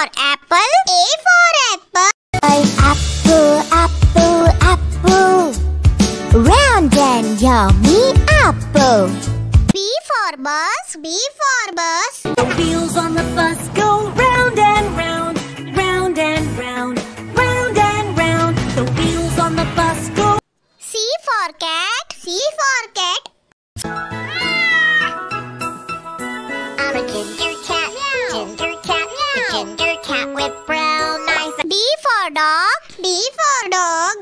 for apple. A for apple. Apple, apple, apple. Round and yummy apple. B for bus. B for bus. The wheels on the bus go round and round, round and round, round and round. The wheels on the bus go. C for cat. C for cat. I'm a ginger cat, a ginger cat with brown eyes. D for dog. D for dog.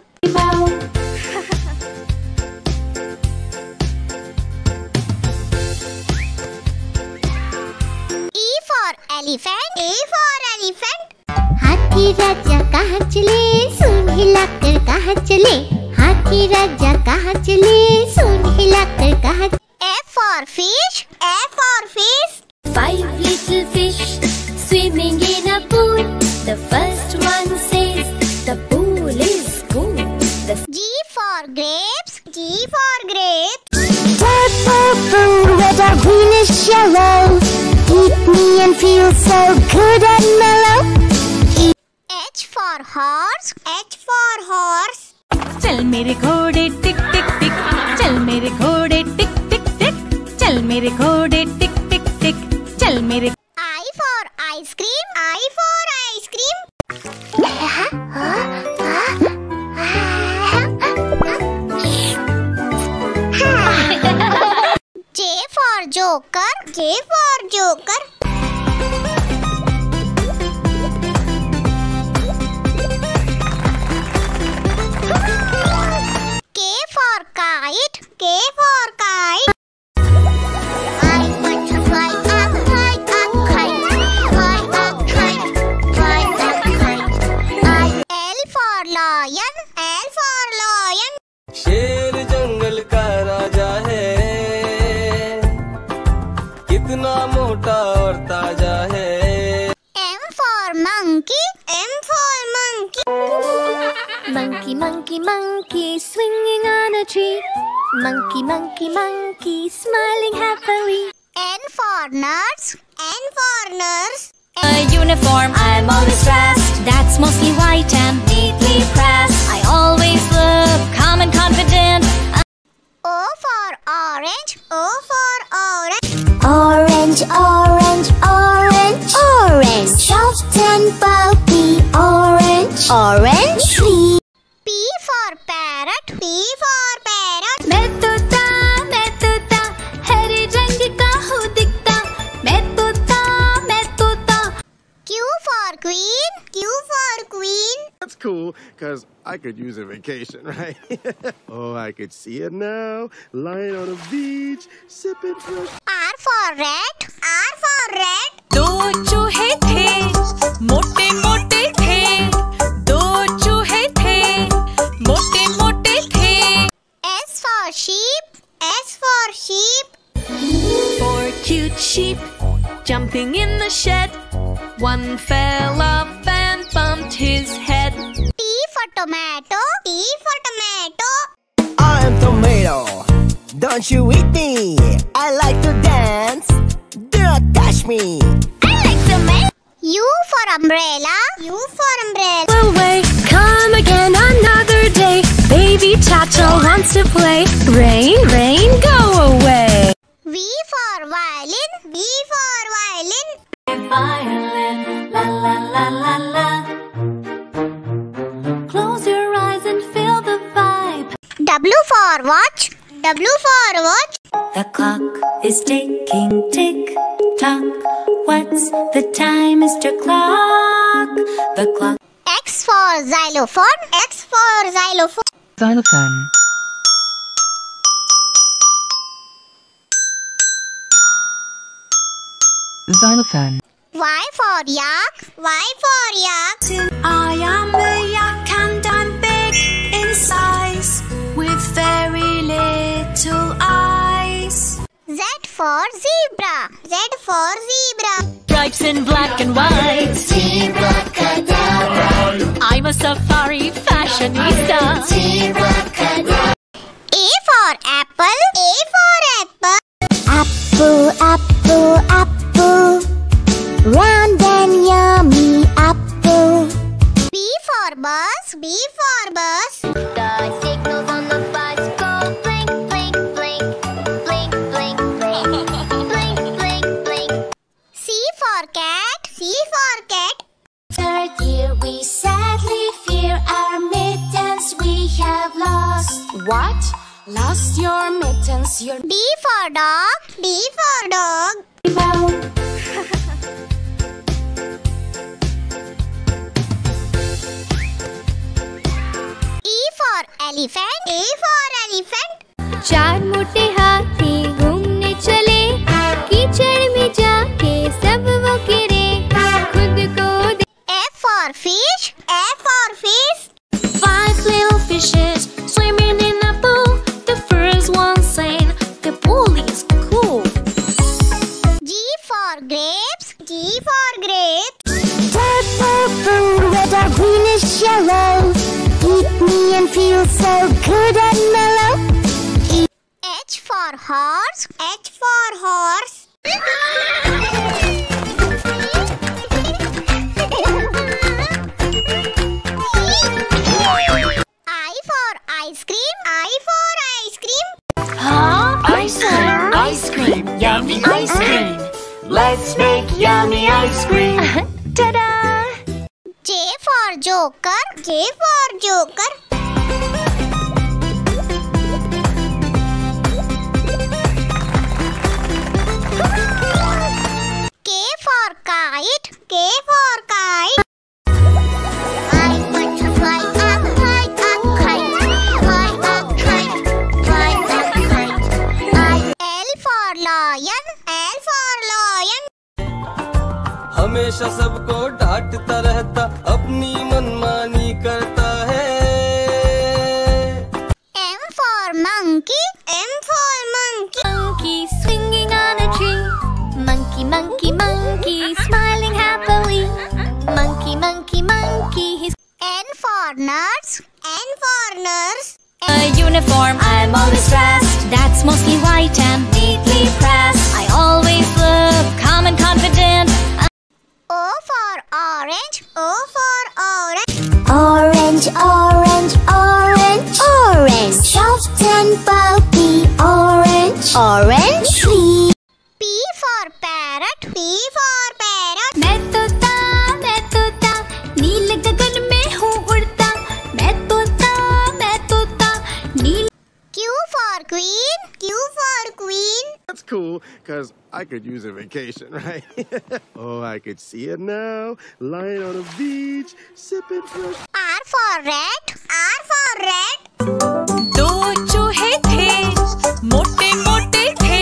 E for elephant. E for elephant. हाथी राजा कहाँ चले, सूंड हिलाकर कहाँ चले। हाथी राजा कहाँ चले, सूंड हिलाकर कहाँ। F for fish. F for fish. 5 little fish swimming in a pool. The first one says the pool is cool. G for grapes. G for grapes. Purple food with a greenish yellow. Eat me and feel so good and mellow. H for horse. H for horse. चल मेरे घोड़े टिक टिक टिक, चल मेरे घोड़े टिक टिक टिक, चल मेरे घोड़े टिक टिक टिक, चल मेरे। I for ice cream. I for ice cream. J for joker. J for joker. K for kite. K for kite. I want to fly up, fly up, kite. Fly up, kite. Fly up, kite. L for lion. L for lion. शेर जंगल का राजा है, कितना मोटा और ताजा है। M for monkey. M for monkey. Monkey, monkey, monkey, swinging on a tree. Monkey, monkey, monkey, smiling happily. N for nurse. N for nurse. A uniform, I'm always dressed. That's mostly white and neatly pressed. I always look calm and confident. O for orange. O for orange. Orange, orange, orange, orange. Soft and pulpy orange. Orange tree. P for parrot. P for parrot. मैं तोता, हरे रंग का हूँ दिखता। मैं तोता। Q for queen. Q for queen. That's cool, cause I could use a vacation, right? Oh, I could see it now, lying on a beach, sipping fresh. R for rat. R for rat. दो चूहे थे, मोटे मोटे थे। दो चूहे थे, मोटे मोटे थे। S for sheep. S for sheep. 4 cute sheep jumping in the shed. One fell off and bumped his head. T for tomato. T for tomato. I'm tomato, don't you eat me. I like to dance, do not touch me. I like tomato. U for umbrella. U for umbrella. Away, come again another day. Baby turtle wants to play. Rain, rain, go away. V for violin. V for violin. Violin, la la la la la. Close your eyes and feel the vibe. W for watch. W for watch. The clock is ticking, tick tock. What's the time, Mr. Clock? The clock. X for xylophone. X for xylophone. Xylophone. Xylophone. Y for yak. Y for yak. I am a yak and I'm big in size, with very little eyes. Z for zebra. Z for zebra. Stripes in black and white. Zebra cadabra. I'm a safari fashionista. Zebra cadabra. A for apple. A for apple. Apple, apple, apple. Round and yummy B for bus. The signals on the bus go blink, blink, blink, blink, blink, blink, blink, blink, blink. C for cat. C for cat. Third year we sadly fear our mittens we have lost. What? Lost your mittens, your D for dog. D for dog. E for elephant. E for elephant. चार मोटे हाथी घूमने चले, कीचड़ में जाके सब वो गिरे, खुद को F for fish. F for fish. 5 little fishes swimming in a pool. The first one saying, the pool is cool. G for grapes. G for grapes. Red, purple, red or greenish yellow. Eat me and feel so good and mellow. H for horse. H for horse. I for ice cream. I for ice cream. ice cream, yummy ice cream. Let's make yummy ice cream. Ta-da! J for joker. J for joker. K for kite. K for kite. I want to fly a kite, a kite, fly a kite, fly a kite. L for lion. L for lion. हमेशा सबको डांटता रहता, अपनी मनमानी करता है। M for monkey. M for monkey. Monkey swinging on a tree. Monkey, monkey, monkey, smiling happily. Monkey, monkey, monkey, he's N for nurse. N for nurse. a uniform. I'm always dressed. That's mostly white and neatly pressed. I always look calm and confident. O for orange. O for orange. Orange, orange, orange, orange. Soft and pulpy orange. Orange tree. P for parrot. P for parrot. मैं तोता नील गगन में हूँ उड़ता। मैं तोता नील। Q for queen. Q for queen. That's cool, because I could use a vacation, right? Oh, I could see it now, lying on a beach, sipping fresh. R for rat. R for rat. दो चूहे थे, मोटे मोटे थे,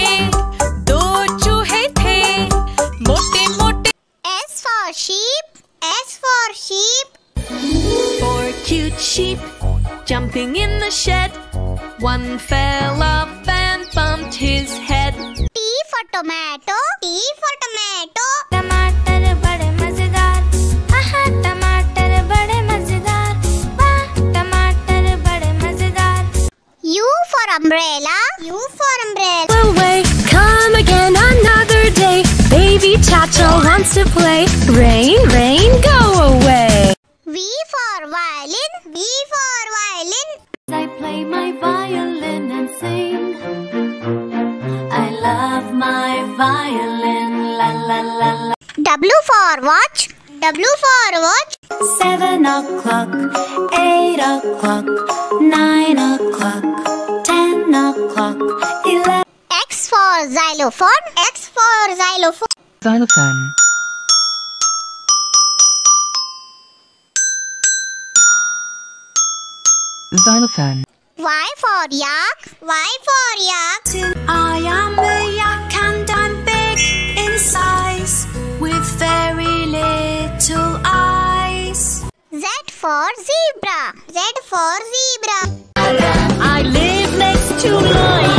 दो चूहे थे, मोटे मोटे। S for sheep. S for sheep. 4 cute sheep jumping in the shed. One fell off and bumped his head. T for tomato. T for tomato. टमाटर बड़े मजेदार। आहा टमाटर बड़े मजेदार। वाह टमाटर बड़े मजेदार। U for umbrella. U for umbrella. Away, come again another day. Baby Chacha wants to play. Rain, rain, go away. V for violin. V for violin. I play my violin and sing. I love my violin. La la la la. W for watch. W for watch. 7 o'clock, 8 o'clock, 9 o'clock, 10 o'clock, 11. X for xylophone. X for xylophone. Xylophone. Xylophone. Y for yak. Y for yak. I am a yak and I'm big in size, with very little eyes. Z for zebra. Z for zebra. I live next to lion.